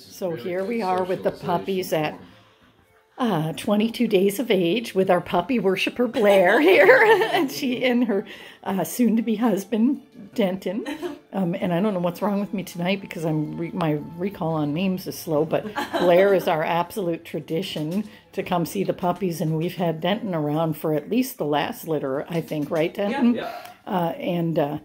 So here we are with the puppies at 22 days of age with our puppy worshiper Blair here, and she and her soon-to-be husband Denton. And I don't know what's wrong with me tonight because my recall on names is slow, but Blair is our absolute tradition to come see the puppies, and we've had Denton around for at least the last litter, I think, right, Denton? Yeah.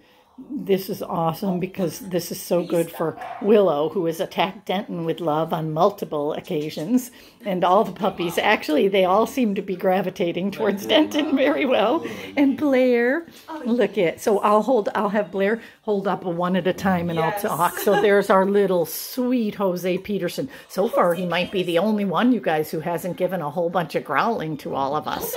This is awesome because this is so good for Willow, who has attacked Denton with love on multiple occasions. And all the puppies, actually, they all seem to be gravitating towards Denton very well. And Blair, look at, so I'll have Blair hold up one at a time and I'll talk. So there's our little sweet Jose Peterson. So far, he might be the only one, you guys, who hasn't given a whole bunch of growling to all of us.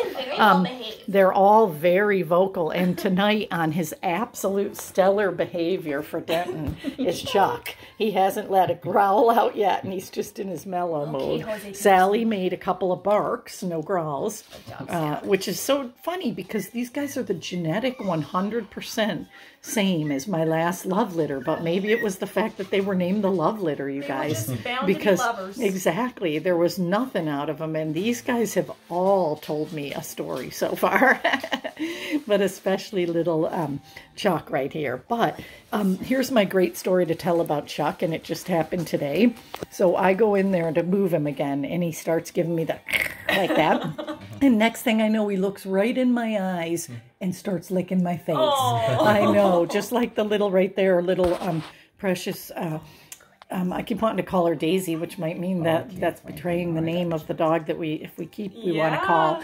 They're all very vocal. And tonight, on his absolute stellar behavior for Denton is Chuck. He hasn't let a growl out yet, and he's just in his mellow mode. Sally made a couple of barks, no growls, which is so funny because these guys are the genetic 100% same as my last love litter, but maybe it was the fact that they were named the love litter, you guys, because exactly, there was nothing out of them, and these guys have all told me a story so far, but especially little Chuck right here. But here's my great story to tell about Chuck, and it just happened today. So I go in there to move him again, and he starts giving me the like that. And next thing I know, he looks right in my eyes and starts licking my face. Oh. I know, just like the little right there, little precious, I keep wanting to call her Daisy, which might mean that that's betraying the name of the dog that we want to call.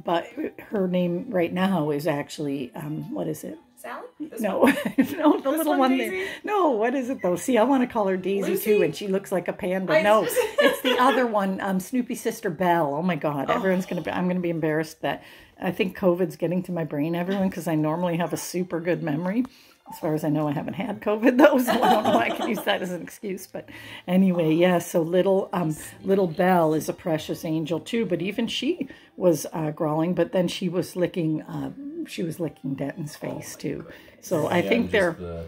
But her name right now is actually, what is it? Sally? No, no, the little one there. No, what is it though? See, I want to call her Daisy Lucy? Too, and she looks like a panda. No, it's the other one, Snoopy's sister Belle. Oh my God, everyone's I'm gonna be embarrassed that I think COVID's getting to my brain, everyone, because I normally have a super good memory. As far as I know, I haven't had COVID though, so I don't know. I can use that as an excuse. But anyway, yeah. So little Belle is a precious angel too. But even she was growling. But then she was licking Denton's face too. So I think they're.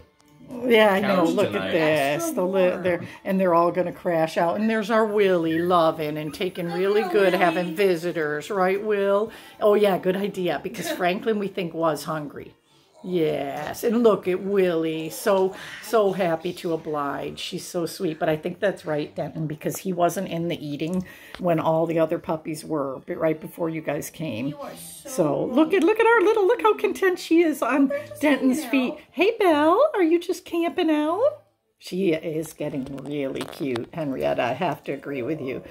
Yeah, I know. Look at this. They're all going to crash out. And there's our Willie loving and taking really good, having visitors, right, Will? Oh yeah, good idea. Because Franklin, we think, was hungry. Yes, and look at Willie, so happy to oblige. She's so sweet, but I think that's right, Denton, because he wasn't in the eating when all the other puppies were, right before you guys came. So look at our little, look how content she is on Denton's feet. Hey, Belle, are you just camping out? She is getting really cute, Henrietta. I have to agree with you.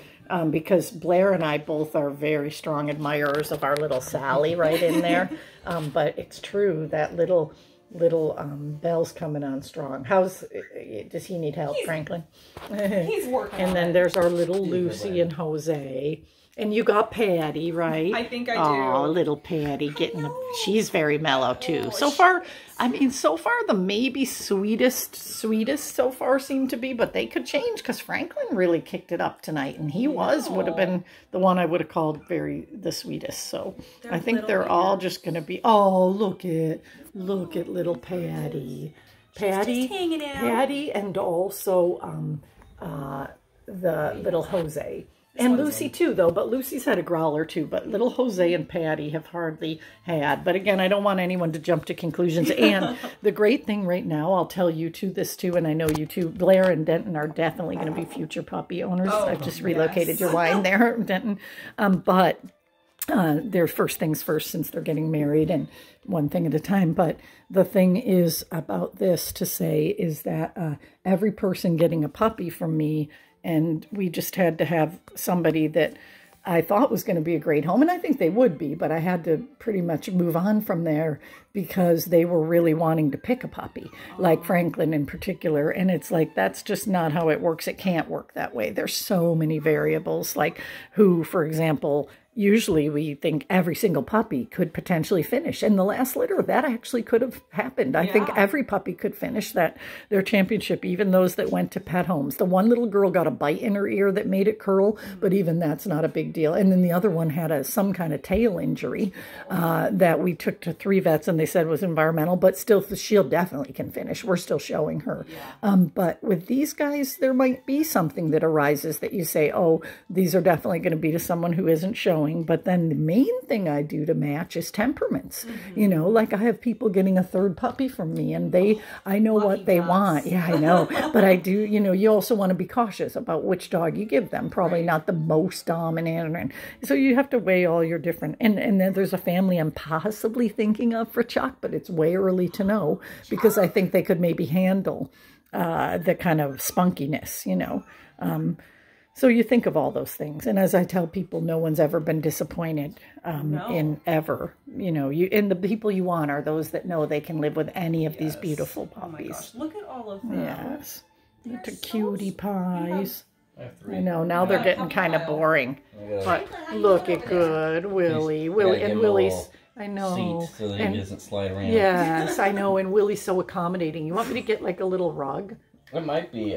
Because Blair and I both are very strong admirers of our little Sally right in there. But it's true that little Belle's coming on strong. Does he need help, Franklin? He's working. And then there's our little Lucy and Jose. And you got Patty, right? I think I do. Oh, little Patty she's very mellow too. So far, the maybe sweetest so far seem to be, but they could change because Franklin really kicked it up tonight, and he would have been the one I would have called the sweetest. So I think they're all just going to be. Oh, look at little Patty, Patty, and also the little Jose. And Lucy too, though, but Lucy's had a growler too, but little Jose and Patty have hardly had. But again, I don't want anyone to jump to conclusions. And the great thing right now, I'll tell you this too, and I know you too, Blair and Denton are definitely going to be future puppy owners. I've just relocated your wine there, Denton. But they're first things first since they're getting married, and one thing at a time. But the thing is about this to say is that every person getting a puppy from me, and we just had to have somebody that I thought was going to be a great home, and I think they would be, but I had to pretty much move on from there because they were really wanting to pick a puppy, like Franklin in particular, and it's like, that's just not how it works. It can't work that way. There's so many variables, like who, for example, usually we think every single puppy could potentially finish. In the last litter, that actually could have happened. I think every puppy could finish their championship, even those that went to pet homes. The one little girl got a bite in her ear that made it curl, but even that's not a big deal. And then the other one had some kind of tail injury that we took to 3 vets, and they said was environmental, but still, she'll definitely can finish. We're still showing her. But with these guys, there might be something that arises that you say, oh, these are definitely going to be to someone who isn't showing. But then the main thing I do to match is temperaments. You know, like I have people getting a 3rd puppy from me, and I know what they want. Yeah, I know. But I do, you know, you also want to be cautious about which dog you give them. Probably not the most dominant. And so you have to weigh all your different, and then there's a family I'm possibly thinking of for Chuck, but it's way early to know because I think they could maybe handle the kind of spunkiness, you know. So you think of all those things. And as I tell people, no one's ever been disappointed in ever. You know, and the people you want are those that know they can live with any of these beautiful puppies. Oh my gosh, look at all of them. Yes. They're cutie pies. I know, now they're getting kind of boring. But look at good Willie. And Willie's, I know. Seat so that he doesn't slide around. Yes, I know. And Willie's so accommodating. You want me to get like a little rug? It might be